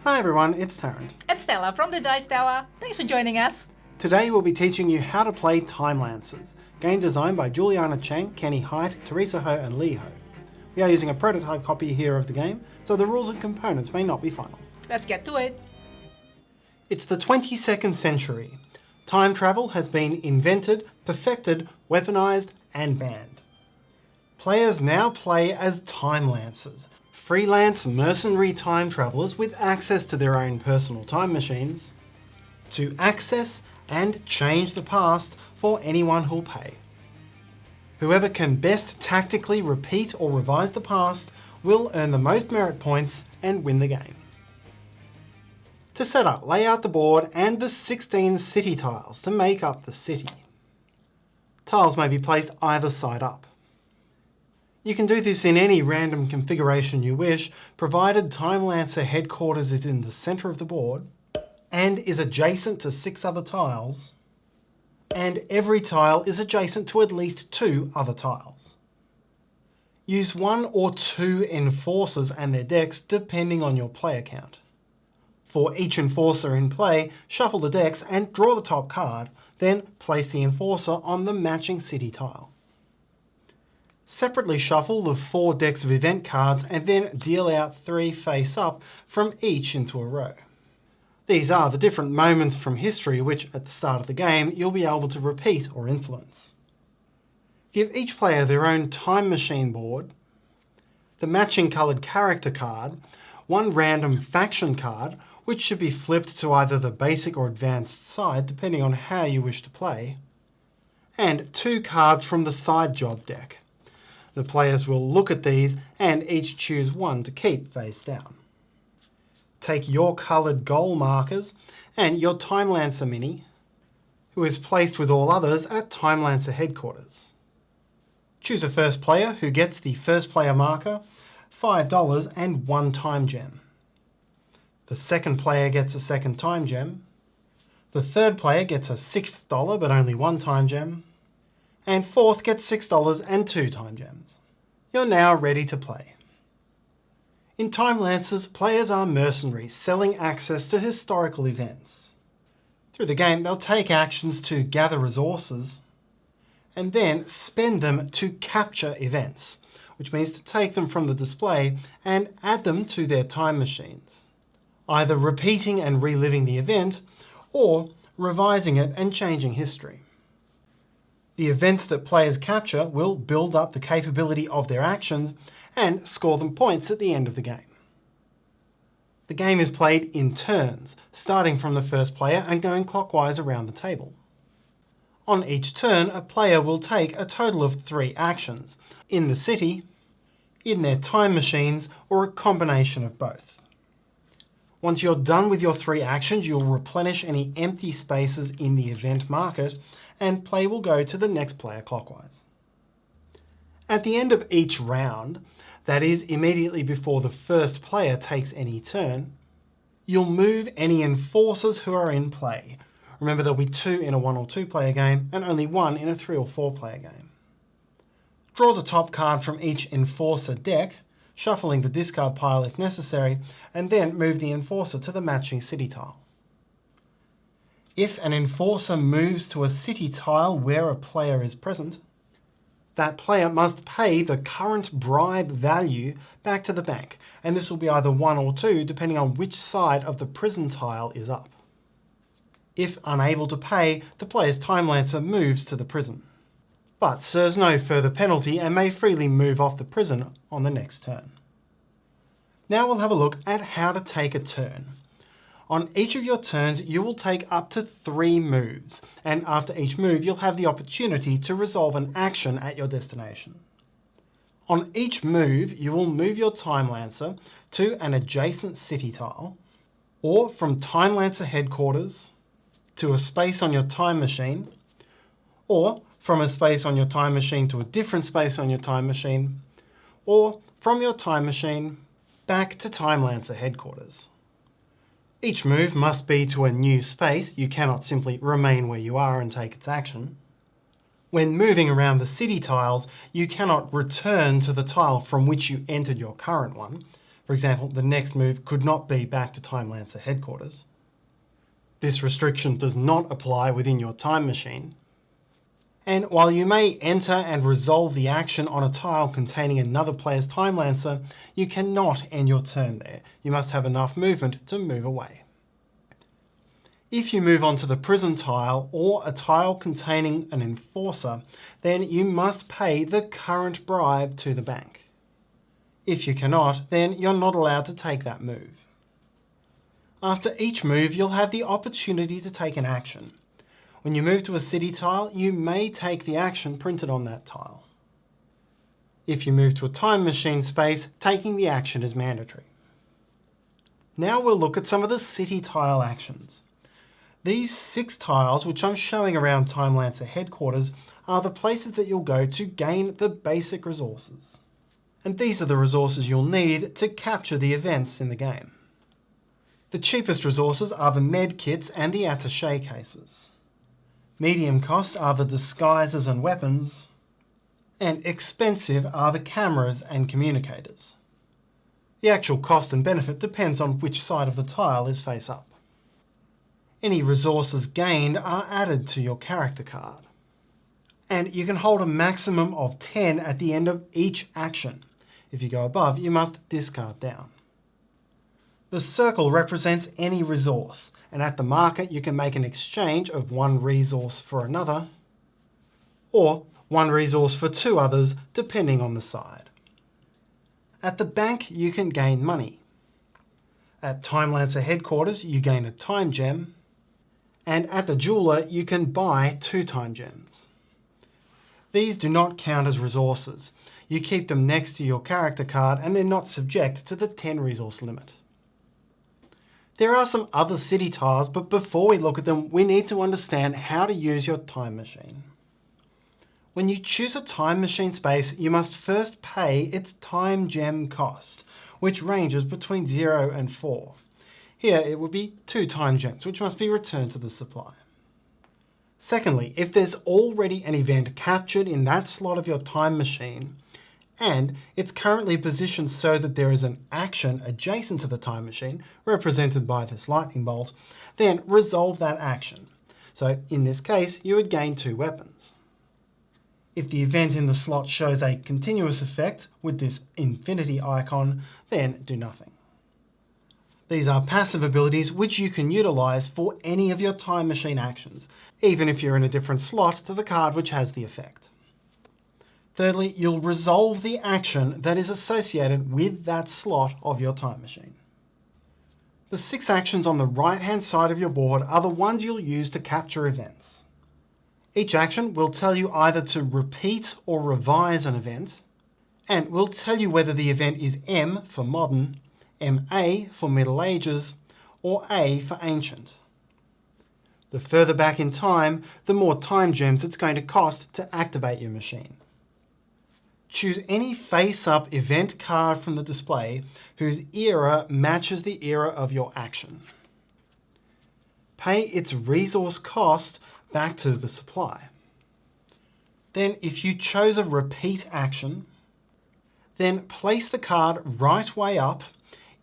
Hi everyone, it's Tarrant. And Stella from the Dice Tower. Thanks for joining us. Today we'll be teaching you how to play Timelancers, game designed by Juliana Chang, Kenny Haidt, Teresa Ho and Lee Ho. We are using a prototype copy here of the game, so the rules and components may not be final. Let's get to it. It's the 22nd century. Time travel has been invented, perfected, weaponized and banned. Players now play as Timelancers, freelance mercenary time travelers with access to their own personal time machines to access and change the past for anyone who'll pay. Whoever can best tactically repeat or revise the past will earn the most merit points and win the game. To set up, lay out the board and the 16 city tiles to make up the city. Tiles may be placed either side up. You can do this in any random configuration you wish, provided Timelancer headquarters is in the center of the board and is adjacent to 6 other tiles, and every tile is adjacent to at least 2 other tiles. Use 1 or 2 enforcers and their decks depending on your player count. For each enforcer in play, shuffle the decks and draw the top card, then place the enforcer on the matching city tile. Separately shuffle the 4 decks of event cards and then deal out 3 face up from each into a row. These are the different moments from history which, at the start of the game, you'll be able to repeat or influence. Give each player their own time machine board, the matching coloured character card, 1 random faction card, which should be flipped to either the basic or advanced side depending on how you wish to play, and 2 cards from the side job deck. The players will look at these and each choose 1 to keep face down. Take your coloured goal markers and your Timelancer mini, who is placed with all others at Timelancer headquarters. Choose a first player who gets the first player marker, $5 and 1 time gem. The second player gets a second time gem. The third player gets a $6 but only 1 time gem. And fourth gets $6 and 2 time gems. You're now ready to play. In Timelancers, players are mercenaries selling access to historical events. Through the game, they'll take actions to gather resources and then spend them to capture events, which means to take them from the display and add them to their time machines, either repeating and reliving the event or revising it and changing history. The events that players capture will build up the capability of their actions and score them points at the end of the game. The game is played in turns, starting from the first player and going clockwise around the table. On each turn, a player will take a total of 3 actions, in the city, in their time machines, or a combination of both. Once you're done with your 3 actions, you'll replenish any empty spaces in the event market, and play will go to the next player clockwise. At the end of each round, that is immediately before the first player takes any turn, you'll move any enforcers who are in play. Remember, there'll be 2 in a 1 or 2 player game and only 1 in a 3 or 4 player game. Draw the top card from each enforcer deck, shuffling the discard pile if necessary, and then move the enforcer to the matching city tile. If an enforcer moves to a city tile where a player is present, that player must pay the current bribe value back to the bank, and this will be either 1 or 2 depending on which side of the prison tile is up. If unable to pay, the player's Timelancer moves to the prison, but serves no further penalty and may freely move off the prison on the next turn. Now we'll have a look at how to take a turn. On each of your turns, you will take up to 3 moves, and after each move, you'll have the opportunity to resolve an action at your destination. On each move, you will move your Timelancer to an adjacent city tile, or from Timelancer headquarters to a space on your time machine, or from a space on your time machine to a different space on your time machine, or from your time machine back to Timelancer headquarters. Each move must be to a new space. You cannot simply remain where you are and take its action. When moving around the city tiles, you cannot return to the tile from which you entered your current one. For example, the next move could not be back to Timelancer headquarters. This restriction does not apply within your time machine. And while you may enter and resolve the action on a tile containing another player's Timelancer, you cannot end your turn there. You must have enough movement to move away. If you move on to the prison tile or a tile containing an enforcer, then you must pay the current bribe to the bank. If you cannot, then you're not allowed to take that move. After each move, you'll have the opportunity to take an action. When you move to a city tile, you may take the action printed on that tile. If you move to a time machine space, taking the action is mandatory. Now we'll look at some of the city tile actions. These 6 tiles, which I'm showing around Timelancer headquarters, are the places that you'll go to gain the basic resources. And these are the resources you'll need to capture the events in the game. The cheapest resources are the med kits and the attaché cases. Medium cost are the disguises and weapons, and expensive are the cameras and communicators. The actual cost and benefit depends on which side of the tile is face up. Any resources gained are added to your character card. And you can hold a maximum of 10 at the end of each action. If you go above, you must discard down. The circle represents any resource, and at the market you can make an exchange of one resource for another, or one resource for 2 others, depending on the side. At the bank you can gain money. At Timelancer headquarters you gain a time gem, and at the jeweler you can buy 2 time gems. These do not count as resources. You keep them next to your character card and they're not subject to the 10 resource limit. There are some other city tiles, but before we look at them, we need to understand how to use your time machine. When you choose a time machine space, you must first pay its time gem cost, which ranges between 0 and 4. Here it would be 2 time gems, which must be returned to the supply. Secondly, if there's already an event captured in that slot of your time machine, and it's currently positioned so that there is an action adjacent to the time machine, represented by this lightning bolt, then resolve that action. So in this case, you would gain 2 weapons. If the event in the slot shows a continuous effect with this infinity icon, then do nothing. These are passive abilities which you can utilize for any of your time machine actions, even if you're in a different slot to the card which has the effect. Thirdly, you'll resolve the action that is associated with that slot of your time machine. The 6 actions on the right-hand side of your board are the ones you'll use to capture events. Each action will tell you either to repeat or revise an event, and will tell you whether the event is M for modern, MA for Middle Ages, or A for Ancient. The further back in time, the more time gems it's going to cost to activate your machine. Choose any face-up event card from the display whose era matches the era of your action. Pay its resource cost back to the supply. Then, if you chose a repeat action, then place the card right way up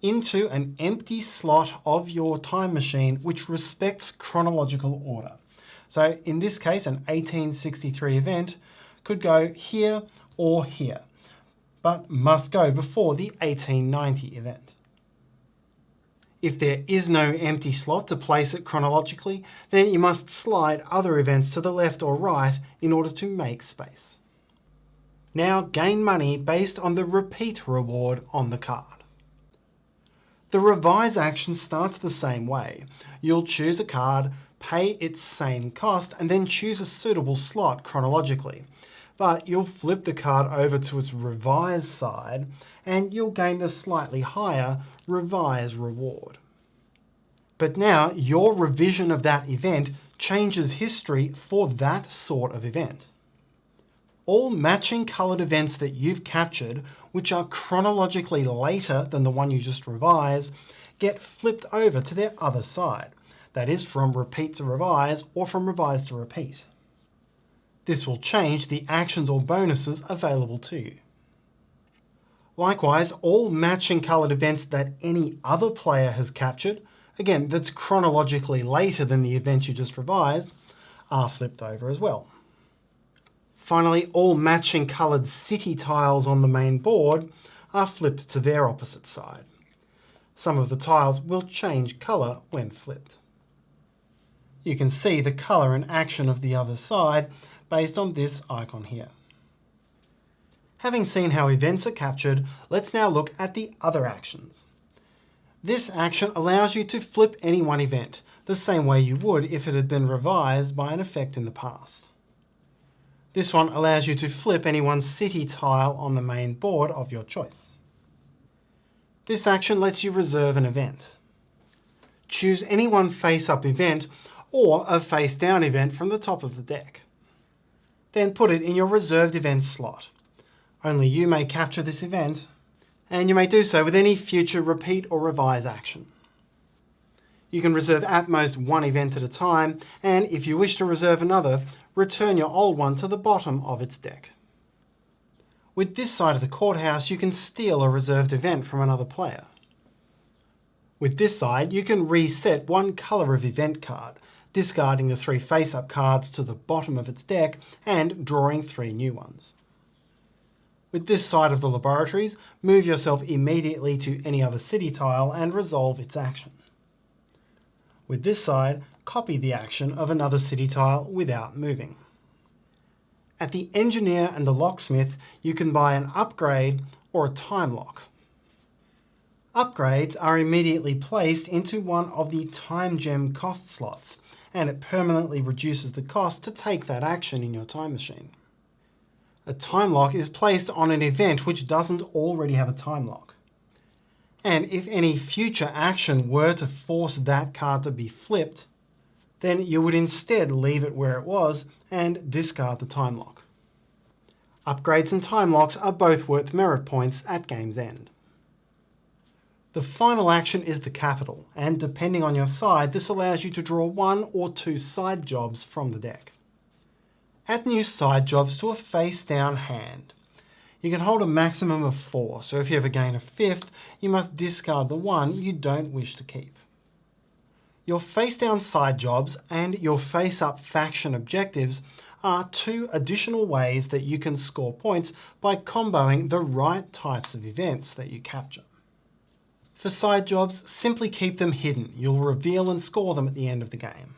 into an empty slot of your time machine which respects chronological order. So in this case, an 1863 event could go here or here, but must go before the 1890 event. If there is no empty slot to place it chronologically, then you must slide other events to the left or right in order to make space. Now gain money based on the repeat reward on the card. The revise action starts the same way. You'll choose a card, pay its same cost, and then choose a suitable slot chronologically. But you'll flip the card over to its revise side, and you'll gain the slightly higher revise reward. But now your revision of that event changes history for that sort of event. All matching coloured events that you've captured, which are chronologically later than the one you just revised, get flipped over to their other side. That is, from repeat to revise, or from revise to repeat. This will change the actions or bonuses available to you. Likewise, all matching coloured events that any other player has captured, again, that's chronologically later than the event you just revised, are flipped over as well. Finally, all matching coloured city tiles on the main board are flipped to their opposite side. Some of the tiles will change colour when flipped. You can see the colour and action of the other side based on this icon here. Having seen how events are captured, let's now look at the other actions. This action allows you to flip any one event, the same way you would if it had been revised by an effect in the past. This one allows you to flip any one city tile on the main board of your choice. This action lets you reserve an event. Choose any one face-up event or a face-down event from the top of the deck. Then put it in your reserved event slot. Only you may capture this event, and you may do so with any future repeat or revise action. You can reserve at most one event at a time, and if you wish to reserve another, return your old one to the bottom of its deck. With this side of the courthouse, you can steal a reserved event from another player. With this side, you can reset one colour of event card, discarding the 3 face-up cards to the bottom of its deck and drawing 3 new ones. With this side of the laboratories, move yourself immediately to any other city tile and resolve its action. With this side, copy the action of another city tile without moving. At the engineer and the locksmith, you can buy an upgrade or a time lock. Upgrades are immediately placed into one of the time gem cost slots, and it permanently reduces the cost to take that action in your time machine. A time lock is placed on an event which doesn't already have a time lock. And if any future action were to force that card to be flipped, then you would instead leave it where it was and discard the time lock. Upgrades and time locks are both worth merit points at game's end. The final action is the capital, and depending on your side, this allows you to draw 1 or 2 side jobs from the deck. Add new side jobs to a face-down hand. You can hold a maximum of 4, so if you ever gain a 5th, you must discard the one you don't wish to keep. Your face-down side jobs and your face-up faction objectives are 2 additional ways that you can score points by comboing the right types of events that you capture. For side jobs, simply keep them hidden. You'll reveal and score them at the end of the game.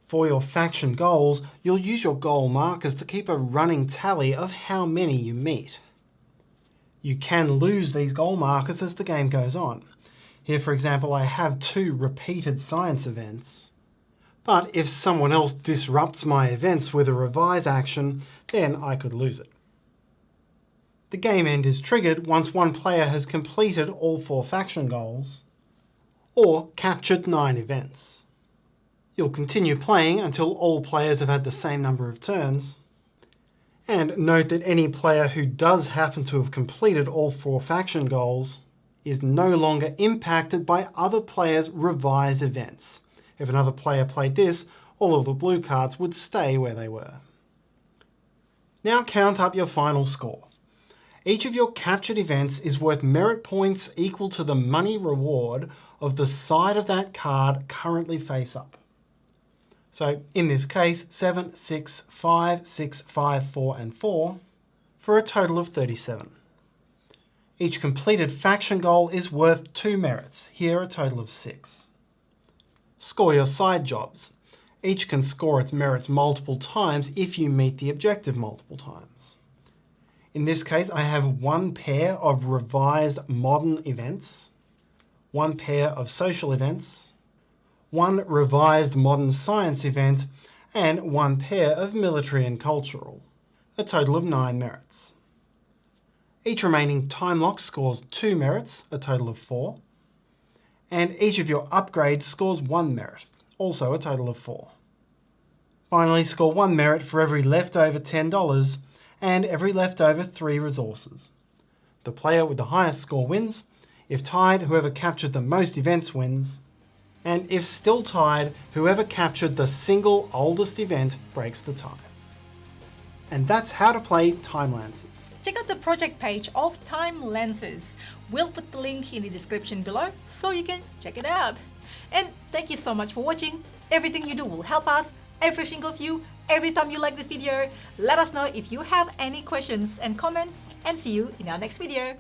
For your faction goals, you'll use your goal markers to keep a running tally of how many you meet. You can lose these goal markers as the game goes on. Here, for example, I have 2 repeated science events. But if someone else disrupts my events with a revise action, then I could lose it. The game end is triggered once one player has completed all 4 faction goals, or captured 9 events. You'll continue playing until all players have had the same number of turns. And note that any player who does happen to have completed all 4 faction goals is no longer impacted by other players' revised events. If another player played this, all of the blue cards would stay where they were. Now count up your final score. Each of your captured events is worth merit points equal to the money reward of the side of that card currently face up. So in this case, 7, 6, 5, 6, 5, 4, and 4, for a total of 37. Each completed faction goal is worth 2 merits, here a total of 6. Score your side jobs. Each can score its merits multiple times if you meet the objective multiple times. In this case, I have 1 pair of revised modern events, 1 pair of social events, 1 revised modern science event, and 1 pair of military and cultural, a total of 9 merits. Each remaining time lock scores 2 merits, a total of 4, and each of your upgrades scores 1 merit, also a total of 4. Finally, score 1 merit for every leftover $10 and every leftover 3 resources. The player with the highest score wins. If tied, whoever captured the most events wins. And if still tied, whoever captured the single oldest event breaks the tie. And that's how to play Timelancers. check out the project page of Timelancers. We'll put the link in the description below so you can check it out. And thank you so much for watching. Everything you do will help us. Every single view, every time you like the video, let us know if you have any questions and comments, and see you in our next video.